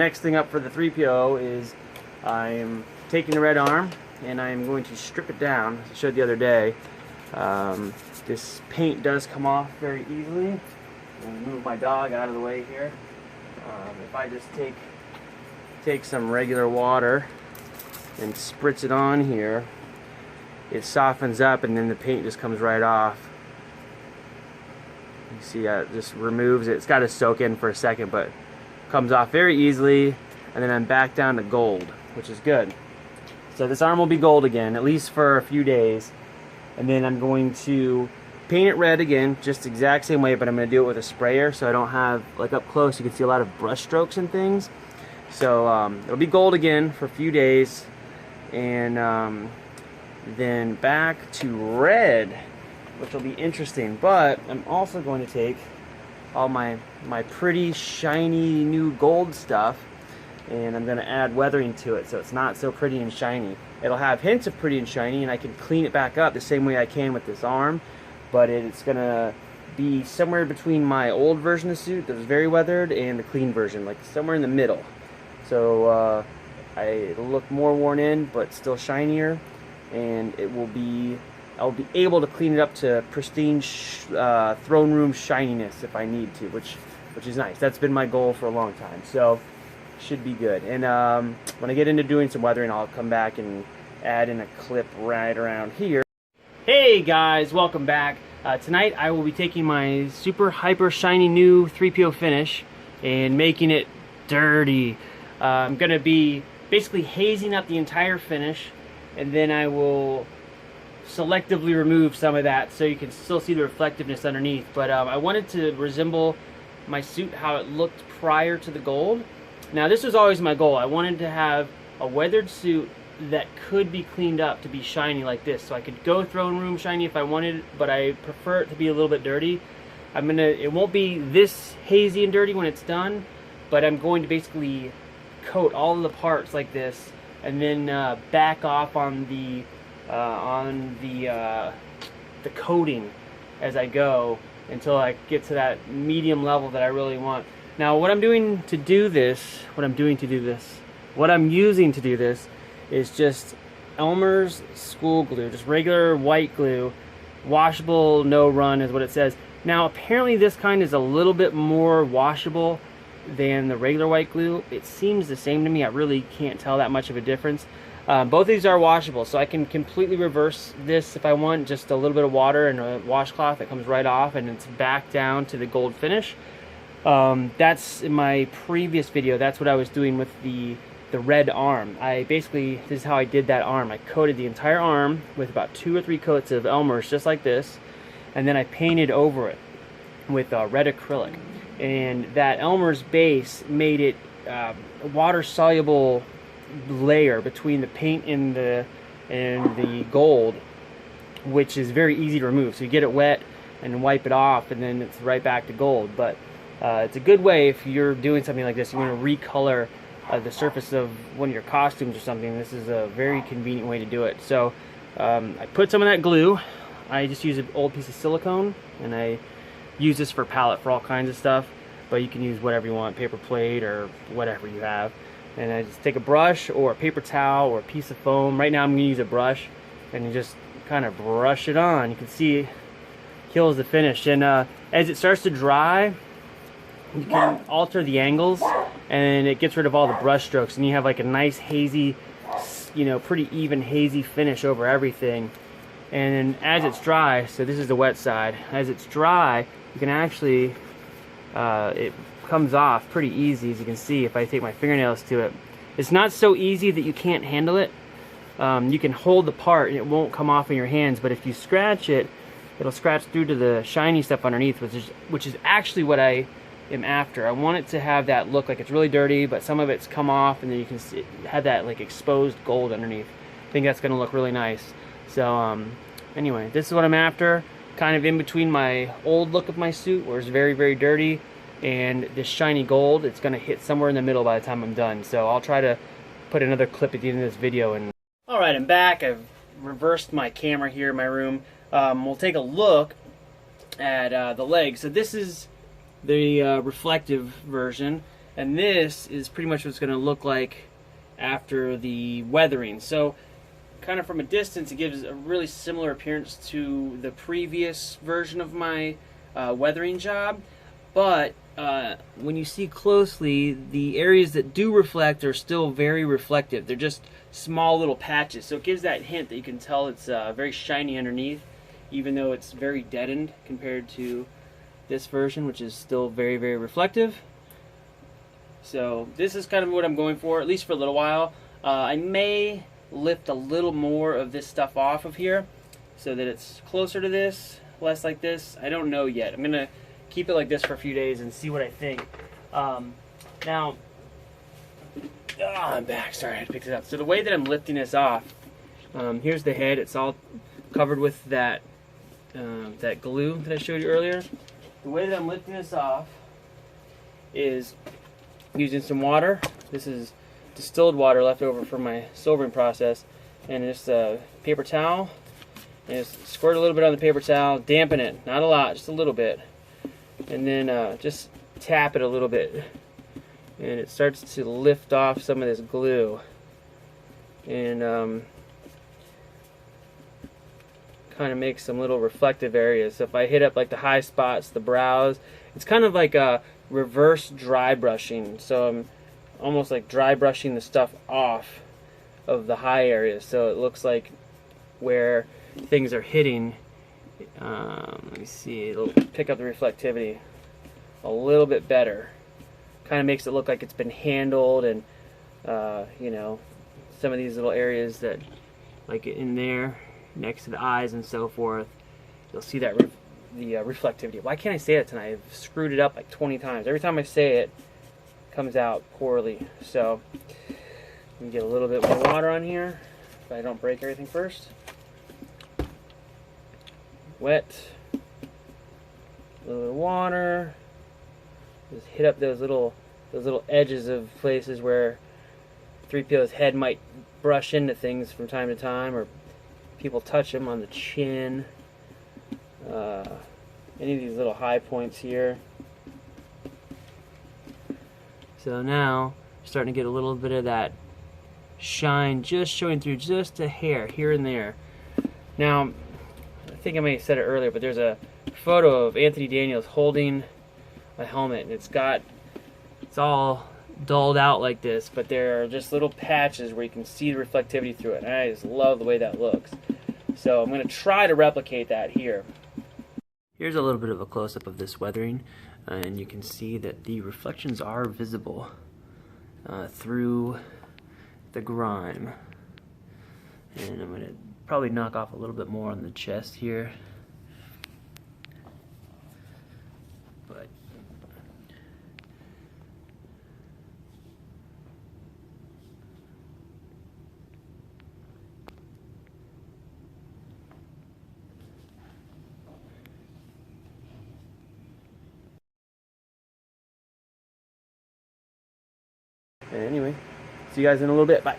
next thing up for the 3PO is I'm taking the red arm and I'm going to strip it down, as I showed the other day. This paint does come off very easily. I'm going to move my dog out of the way here. If I just take some regular water and spritz it on here, it softens up and then the paint just comes right off. You see it just removes it. It's got to soak in for a second, but comes off very easily, and then I'm back down to gold, which is good. So this arm will be gold again, at least for a few days, and then I'm going to paint it red again, just the exact same way, but I'm going to do it with a sprayer so I don't have, like up close you can see a lot of brush strokes and things. So it'll be gold again for a few days, and then back to red, which will be interesting. But I'm also going to take all my pretty shiny new gold stuff and I'm going to add weathering to it so it's not so pretty and shiny. It'll have hints of pretty and shiny, and I can clean it back up the same way I can with this arm, but it's going to be somewhere between my old version of the suit that was very weathered and the clean version, like somewhere in the middle. So it'll look more worn in but still shinier, and I'll be able to clean it up to pristine throne room shininess if I need to, which is nice. That's been my goal for a long time, so should be good. And when I get into doing some weathering, I'll come back and add in a clip right around here. Hey guys, welcome back. Tonight I will be taking my super hyper shiny new 3PO finish and making it dirty. I'm going to be basically hazing up the entire finish, and then I will selectively remove some of that so you can still see the reflectiveness underneath. But I wanted to resemble my suit how it looked prior to the gold. Now this was always my goal. I wanted to have a weathered suit that could be cleaned up to be shiny like this, so I could go throne room shiny if I wanted, but I prefer it to be a little bit dirty. It won't be this hazy and dirty when it's done, but I'm going to basically coat all of the parts like this and then back off on the coating as I go until I get to that medium level that I really want. Now what I'm using to do this is just Elmer's school glue, just regular white glue, washable, no run is what it says. Now apparently this kind is a little bit more washable than the regular white glue. It seems the same to me. I really can't tell that much of a difference. Both of these are washable, so I can completely reverse this if I want, just a little bit of water and a washcloth that comes right off and it's back down to the gold finish. That's in my previous video. That's what I was doing with the red arm. This is how I did that arm. I coated the entire arm with about 2 or 3 coats of Elmer's, just like this, and then I painted over it with red acrylic. And that Elmer's base made it a water-soluble layer between the paint and the gold, which is very easy to remove. So you get it wet and wipe it off, and then it's right back to gold. But it's a good way if you're doing something like this. You want to recolor the surface of one of your costumes or something. This is a very convenient way to do it. So I put some of that glue. I just use an old piece of silicone, and I use this for palette for all kinds of stuff, but you can use whatever you want, paper plate or whatever you have. And I just take a brush or a paper towel or a piece of foam. Right now I'm going to use a brush, and you just kind of brush it on. You can see it kills the finish. And as it starts to dry, you can alter the angles, and it gets rid of all the brush strokes, and you have like a nice hazy, pretty even hazy finish over everything. And then as it's dry, so this is the wet side, as it's dry, you can actually, it comes off pretty easy, as you can see if I take my fingernails to it. It's not so easy that you can't handle it. You can hold the part and it won't come off in your hands, but if you scratch it, it'll scratch through to the shiny stuff underneath, which is actually what I am after. I want it to have that look like it's really dirty, but some of it's come off, and then you can see, have that like exposed gold underneath. I think that's going to look really nice. So anyway, this is what I'm after, kind of in between my old look of my suit where it's very, very dirty and this shiny gold. It's going to hit somewhere in the middle by the time I'm done. So I'll try to put another clip at the end of this video. And alright, I'm back. I've reversed my camera here in my room. We'll take a look at the legs. So this is the reflective version, And this is pretty much what it's going to look like after the weathering. So kind of from a distance, it gives a really similar appearance to the previous version of my weathering job. But when you see closely, the areas that do reflect are still very reflective. They're just small little patches. So it gives that hint that you can tell it's very shiny underneath, even though it's very deadened compared to this version, which is still very, very reflective. So this is kind of what I'm going for, at least for a little while. I may lift a little more of this stuff off of here so that it's closer to this, less like this. I don't know yet. I'm going to keep it like this for a few days and see what I think. Now, I'm back. Sorry, I had to pick this up. So the way that I'm lifting this off, here's the head. It's all covered with that that glue that I showed you earlier. The way that I'm lifting this off is using some water. This is distilled water left over from my silvering process, and just a paper towel, and just squirt a little bit on the paper towel, dampen it, not a lot, just a little bit, and then just tap it a little bit, and it starts to lift off some of this glue, and kind of makes some little reflective areas. So if I hit up like the high spots, the brows, it's kind of like a reverse dry brushing. So I'm almost like dry brushing the stuff off of the high areas, so it looks like where things are hitting. Let me see, it'll pick up the reflectivity a little bit better. Kind of makes it look like it's been handled, and you know, some of these little areas that, like in there next to the eyes and so forth, you'll see that the reflectivity. Why can't I say it tonight? I've screwed it up like 20 times. Every time I say it, it comes out poorly. So let me get a little bit more water on here so I don't break everything first. Wet, a little bit of water. Just hit up those little edges of places where 3PO's head might brush into things from time to time, or people touch him on the chin. Any of these little high points here. So now you're starting to get a little bit of that shine just showing through just a hair here and there. Now, I think I may have said it earlier, but there's a photo of Anthony Daniels holding a helmet, and it's all dulled out like this, but there are just little patches where you can see the reflectivity through it, and I just love the way that looks. So I'm going to try to replicate that here. Here's a little bit of a close-up of this weathering, and you can see that the reflections are visible through the grime. And I'm going to probably knock off a little bit more on the chest here. But anyway, see you guys in a little bit. Bye.